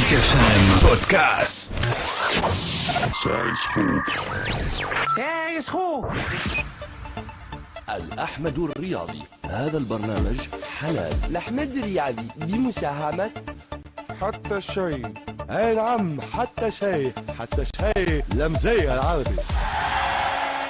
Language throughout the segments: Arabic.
Dynamique FM Podcast. سايسخو الأحمد الرياضي. هذا البرنامج حلال. الأحمد الرياضي بمساهمة حتى الشيء. اي نعم، حتى شيء لمزية العربي.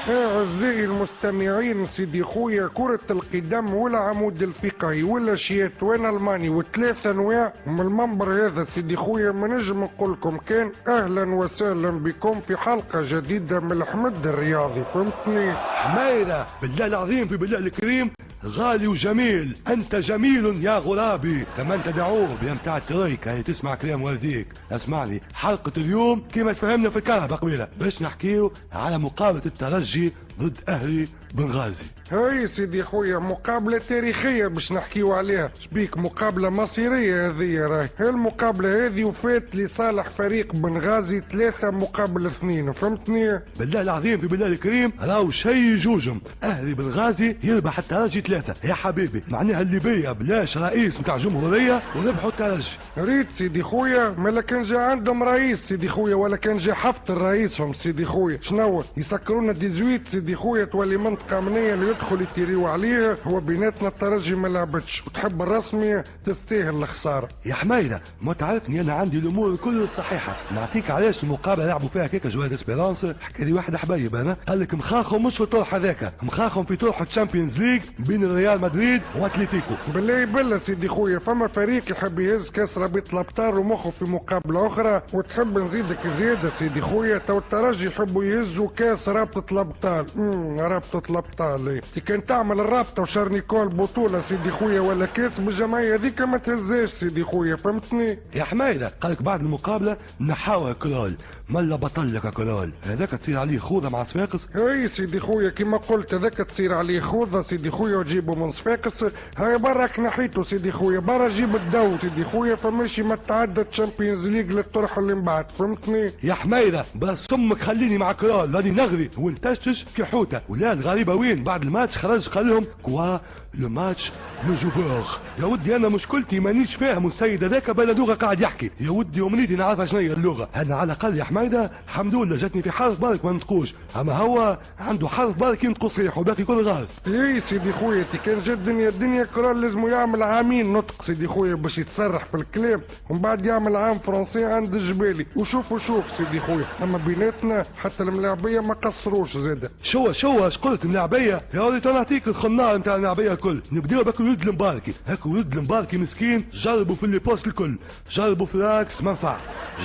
أعزائي المستمعين، سيدي خويا كرة القدم والعمود الفقهي والاشيات وين الماني وثلاث انواع من المنبر هذا. سيدي خويا ما نجم نقول لكم كان اهلا وسهلا بكم في حلقة جديدة من الحمد الرياضي. فهمتني؟ حميدة بالله العظيم في بالله الكريم، غالي وجميل، انت جميل يا غرابي. كمان تدعوه يا متاع التريك هي تسمع كلام والديك. اسمعني، حلقة اليوم كما تفهمنا في الكهرباء قبيلة باش نحكيو على مقابلة الترجي ضد اهلي بنغازي. هاي سيدي خويا مقابلة تاريخية باش نحكيو عليها. شبيك مقابلة مصيرية هذه راهي. المقابلة هذه وفات لصالح فريق بنغازي 3-2. فهمتني؟ بالله العظيم في بالله الكريم راهو شي جوجم. اهلي بنغازي يربح الترجي 3 يا حبيبي. معناها الليبية بلاش رئيس متاع جمهورية وربحوا الترجي. ريت سيدي خويا مالا كان جا عندهم رئيس سيدي خويا ولا كان جا حفتر رئيسهم سيدي خويا. شنو يسكرونا 18 سيدي خويا تولي منطقة امنية اللي يدخل يتيريو عليها. هو بيناتنا الترجي ما لعبتش وتحب الرسمي تستاهل الخسارة. يا حميدة ما تعرفني انا عندي الامور الكل صحيحة. نعطيك علاش المقابلة لعبوا فيها كيكا جواد اسبيرانس. حكى لي واحد حبايب انا قال لك مخاخهم مش في طرح هذاك، مخاخهم في طرح الشامبيونز ليج بين الريال مدريد واتليتيكو. بالله بالله سيدي خويا فما فريق يحب يهز كاس رابطة الابطال ومخه في مقابلة اخرى، وتحب نزيدك زيادة سيدي خويا تو الترجي يحبوا يهزوا كاس رابطة الابطال. رابطة الابطال كان تعمل الرابطة وشارنيكول بطولة سيدي خويا ولا كاس بالجمعية هذيك ما تهزاش سيدي خويا. فهمتني؟ يا حميدة قالك بعد المقابلة نحاول كرول ملا بطل لك كرول هذاك تصير عليه خوذة مع صفاقس. هاي سيدي خويا كما قلت هذاك تصير عليه خوذة سيدي خويا وتجيبه من صفاقس. هاي براك نحيته سيدي خويا برا جيب الدو سيدي خويا فماشي ما تعدى تشامبيونز ليج للطرح اللي من بعد. فهمتني؟ يا حميدة بس امك خليني مع كرول راني نغري ونتشتش كحوتة. ولا الغريبة وين بعد الماتش خرج قال لهم كوا لو ماتش لو جوبور. يا ودي انا مشكلتي مانيش فاهم السيد هذاك بلا لغه قاعد يحكي. يا ودي ومنيتي نعرفها شنو هي اللغه. انا على الاقل يا حميده الحمد لله جاتني في حرف برك ما نطقوش، اما هو عنده حرف برك ينطقوا صحيح وباقي كل غلط. اي سيدي خويا كان جا الدنيا كرال لازم يعمل عامين نطق سيدي خويا باش يتسرح في الكلام ومن بعد يعمل عام فرنسي عند الجبالي. وشوف سيدي خويا اما بيناتنا حتى الملاعبيه ما قصروش زاده. شو اش قلت ملاعبيه يا ولدي؟ نعطيك الخنار نتاع الملاعبيه الكل. نبداو باك ولد المباركي. هاك ولد المباركي مسكين جربوا في اللي بوست الكل، جربوا في العكس ما نفع،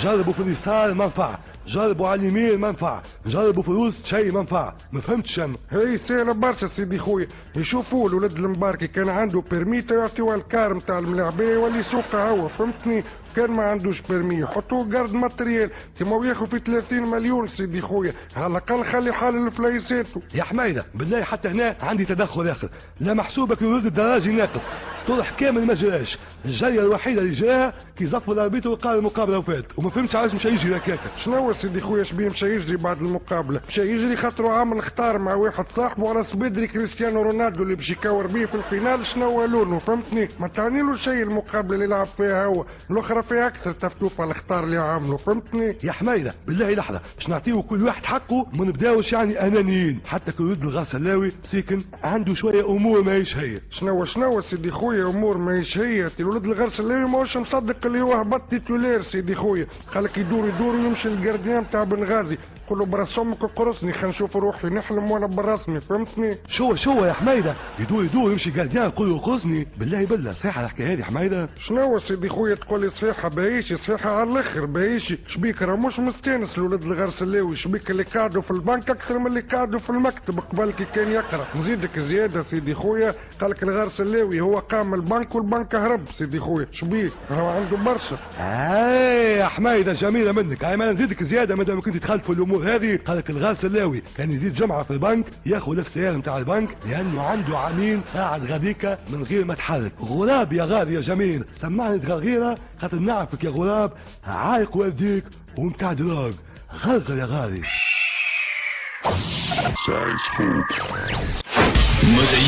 جربوا في اليسار ما نفع، جربوا على اليمين ما نفع، جربوا في الوسط شيء ما نفع. ما فهمتش انا. هي سهله برشا سيدي خويا. يشوفوا الولد المباركي كان عنده بيرميتا يعطيوه الكار نتاع الملاعبيه يولي يسوقها هو. فهمتني؟ كان ما عندوش بيرمي يحطوه قرض ماتريال تيما ياخذ في 30 مليون سيدي خويا. على الاقل خلي حال الفلايساتو. يا حميده بالله حتى هنا عندي تدخل اخر. لا محسوبك الولد الدراجي ناقص، طرح كامل ما جراش. الجريه الوحيده اللي جراها كي زفوا الاربيتو وقال المقابله وفات وما فهمتش علاش مش يجري هكاك. شنو سيدي خويا شبيه مش يجري بعد المقابله؟ مش يجري خاطرو عامل اختار مع واحد صاحبه راس بدري كريستيانو رونالدو اللي باش يكور بيه في الفينال شنو لونه. فهمتني؟ ما تعني له شيء المقابله اللي لعب فيها هو، الاخرى فيها اكثر تفتوف على الاختار اللي عامله. فهمتني؟ يا حميده بالله لحظه باش نعطيو كل واحد حقه ما نبداوش يعني انانيين. حتى كل الغسلاوي مسيكن عنده شويه امور ماهيش هي. شنو سيدي خويا امور ماهيش هي؟ الولد الغرسلاوي ماهوش مصدق اللي هو هبط تيتولير سيدي خويا. خلك يدور ويمشي للجارديان تاع بنغازي. قولوا براس امك قرصني خلينا نشوف روحي نحلم وانا براسني. فهمتني؟ شو يا حميده يدور يمشي جارديان يقول له قرصني. بالله صحيحه الحكايه هذه حميده؟ شنو سيدي خويا تقول لي صحيحه باهيش صحيحه على الاخر باهيش. شبيك راه مش مستانس الولد الغرسلاوي. شبيك اللي قاعدوا في البنك اكثر من اللي قاعدوا في المكتب قبل كي كان يقرا. نزيدك زياده سيدي خويا قالك الغرسلاوي هو قام البنك والبنك هرب سيدي خويا. شبيك راه عنده برشا. يا حميده جميله منك. ما نزيدك زياده مادام كنت دخلت في الامور هذه. قالك الغرسلاوي كان يزيد جمعه في البنك ياخذ السيارة نتاع البنك لانه عنده عميل قاعد غاديكا من غير ما تحرك. غراب يا غالي يا جميل سمعني تغرغيره خاطر نعرفك يا غراب عايق والديك ومتاع دراج. غرغر يا غالي.